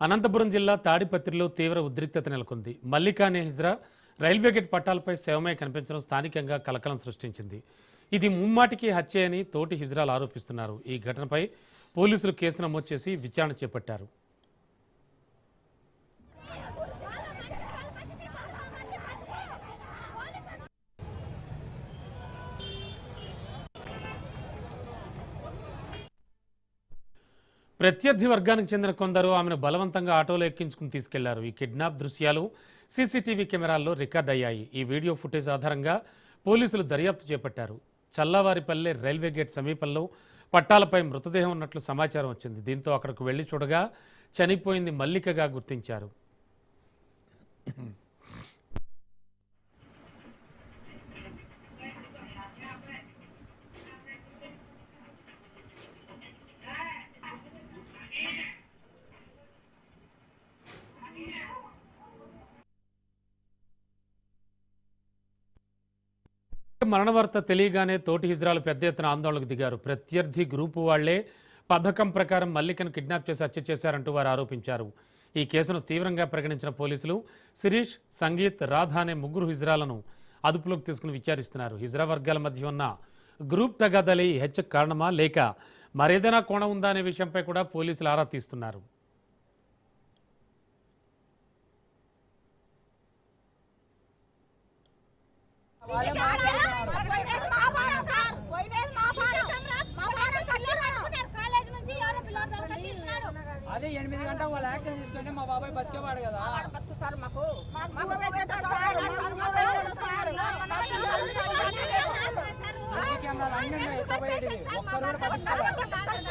అనంతపురం జిల్లా తాడిపత్రిలో తీవ్ర ఉద్రిక్తత నెలకొంది. మల్లికా అనే హిజ్రా రైల్వే గేట్ పట్టాలపై శవమై కనిపించడం స్థానికంగా కలకలం సృష్టించింది. ఇది ముమ్మాటికి హత్య అని తోటి హిజ్రాలు ఆరోపిస్తున్నారు. ఈ ఘటనపై పోలీసులు కేసు నమోదు చేసి విచారణ చేపట్టారు. ప్రత్యర్థి వర్గానికి చెందిన కొందరు ఆమెను బలవంతంగా ఆటోలో ఎక్కించుకుని తీసుకెళ్లారు. ఈ కిడ్నాప్ దృశ్యాలు సీసీటీవీ కెమెరాల్లో రికార్డ్ అయ్యాయి. ఈ వీడియో ఫుటేజ్ ఆధారంగా పోలీసులు దర్యాప్తు చేపట్టారు. చల్లవారిపల్లె రైల్వే గేట్ సమీపంలో పట్టాలపై మృతదేహం ఉన్నట్లు సమాచారం వచ్చింది. దీంతో అక్కడకు వెళ్లి చూడగా చనిపోయింది మల్లికగా గుర్తించారు. మరణ వార్త తెలియగానే తోటి హిజ్రాలు పెద్ద ఎత్తున ఆందోళనకు దిగారు. ప్రత్యర్థి గ్రూపు వాళ్లే పథకం ప్రకారం మల్లికను కిడ్నాప్ చేసి హత్య చేశారంటూ వారు ఆరోపించారు. ఈ కేసును తీవ్రంగా పరిగణించిన పోలీసులు శిరీష్, సంగీత్, రాధ అనే ముగ్గురు హిజ్రాలను అదుపులోకి తీసుకుని విచారిస్తున్నారు. హిజ్రా వర్గాల మధ్య ఉన్న గ్రూప్ తగాదాలే ఈ హత్యకు కారణమా లేక మరేదైనా కోణం ఉందా అనే విషయంపై కూడా పోలీసులు ఆరా తీస్తున్నారు. అదే 8 గంటల వాళ్ళు యాక్షన్ తీసుకుంటే మా బాబాయ్ బతికేవాడు కదా. కెమెరాలు అన్నీ ఎత్తపోయేటివి, ఒక్కరు కూడా పట్టించుకోవాలి.